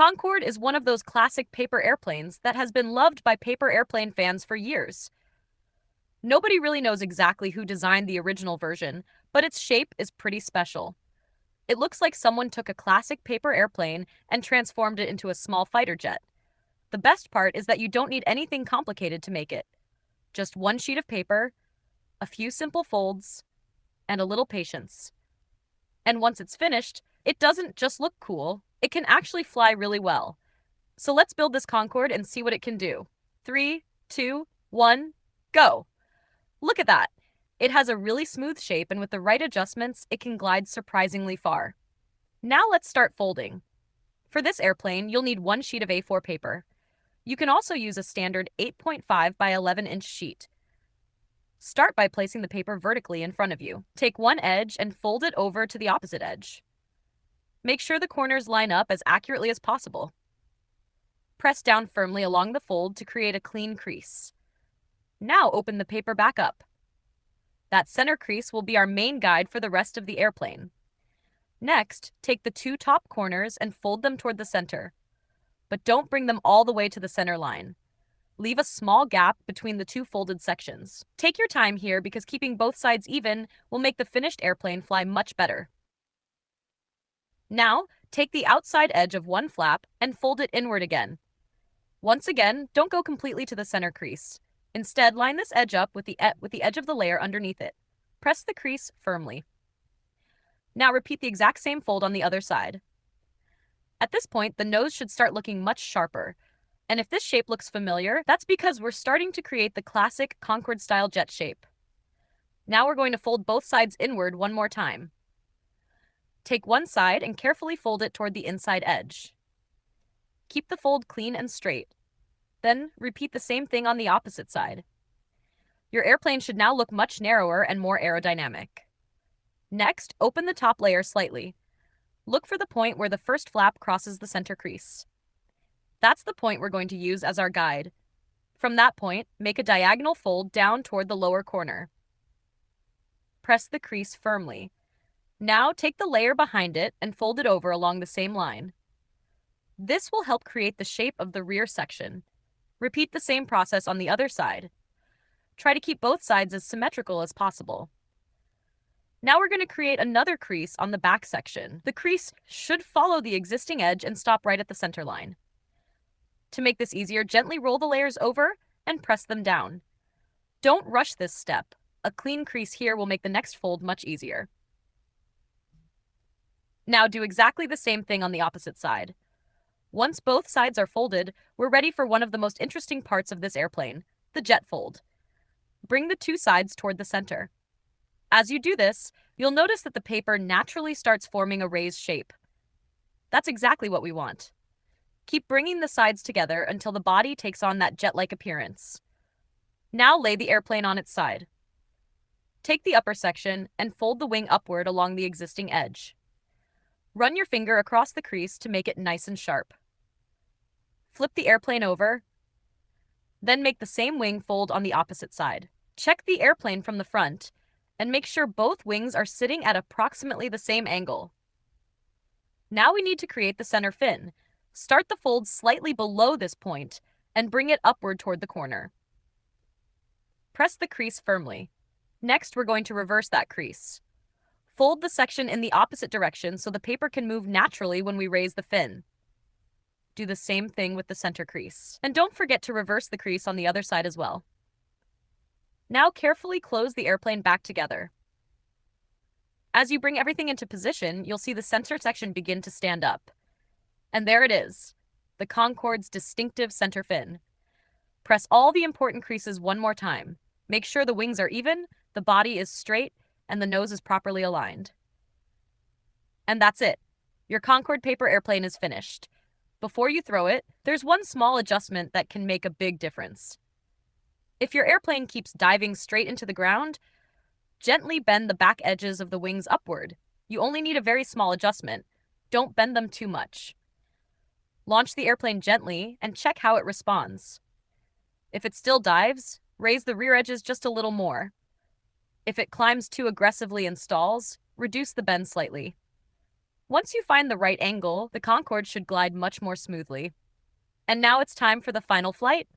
Concorde is one of those classic paper airplanes that has been loved by paper airplane fans for years. Nobody really knows exactly who designed the original version, but its shape is pretty special. It looks like someone took a classic paper airplane and transformed it into a small fighter jet. The best part is that you don't need anything complicated to make it. Just one sheet of paper, a few simple folds, and a little patience. And once it's finished, it doesn't just look cool, it can actually fly really well. So let's build this Concorde and see what it can do. 3, 2, 1, go! Look at that! It has a really smooth shape, and with the right adjustments, it can glide surprisingly far. Now let's start folding. For this airplane, you'll need one sheet of A4 paper. You can also use a standard 8.5 by 11-inch sheet. Start by placing the paper vertically in front of you. Take one edge and fold it over to the opposite edge. Make sure the corners line up as accurately as possible. Press down firmly along the fold to create a clean crease. Now open the paper back up. That center crease will be our main guide for the rest of the airplane. Next, take the two top corners and fold them toward the center. But don't bring them all the way to the center line. Leave a small gap between the two folded sections. Take your time here because keeping both sides even will make the finished airplane fly much better. Now, take the outside edge of one flap and fold it inward again. Once again, don't go completely to the center crease. Instead, line this edge up with the edge of the layer underneath it. Press the crease firmly. Now repeat the exact same fold on the other side. At this point, the nose should start looking much sharper. And if this shape looks familiar, that's because we're starting to create the classic Concorde-style jet shape. Now we're going to fold both sides inward one more time. Take one side and carefully fold it toward the inside edge. Keep the fold clean and straight. Then repeat the same thing on the opposite side. Your airplane should now look much narrower and more aerodynamic. Next, open the top layer slightly. Look for the point where the first flap crosses the center crease. That's the point we're going to use as our guide. From that point, make a diagonal fold down toward the lower corner. Press the crease firmly. Now take the layer behind it and fold it over along the same line. This will help create the shape of the rear section. Repeat the same process on the other side. Try to keep both sides as symmetrical as possible. Now we're going to create another crease on the back section. The crease should follow the existing edge and stop right at the center line. To make this easier, gently roll the layers over and press them down. Don't rush this step. A clean crease here will make the next fold much easier. Now do exactly the same thing on the opposite side. Once both sides are folded, we're ready for one of the most interesting parts of this airplane, the jet fold. Bring the two sides toward the center. As you do this, you'll notice that the paper naturally starts forming a raised shape. That's exactly what we want. Keep bringing the sides together until the body takes on that jet-like appearance. Now lay the airplane on its side. Take the upper section and fold the wing upward along the existing edge. Run your finger across the crease to make it nice and sharp. Flip the airplane over, then make the same wing fold on the opposite side. Check the airplane from the front and make sure both wings are sitting at approximately the same angle. Now we need to create the center fin. Start the fold slightly below this point and bring it upward toward the corner. Press the crease firmly. Next, we're going to reverse that crease. Fold the section in the opposite direction so the paper can move naturally when we raise the fin. Do the same thing with the center crease. And don't forget to reverse the crease on the other side as well. Now carefully close the airplane back together. As you bring everything into position, you'll see the center section begin to stand up. And there it is, the Concorde's distinctive center fin. Press all the important creases one more time. Make sure the wings are even, the body is straight, and the nose is properly aligned. And that's it. Your Concorde paper airplane is finished. Before you throw it, there's one small adjustment that can make a big difference. If your airplane keeps diving straight into the ground, gently bend the back edges of the wings upward. You only need a very small adjustment. Don't bend them too much. Launch the airplane gently and check how it responds. If it still dives, raise the rear edges just a little more. If it climbs too aggressively and stalls, reduce the bend slightly. Once you find the right angle, the Concorde should glide much more smoothly. And now it's time for the final flight.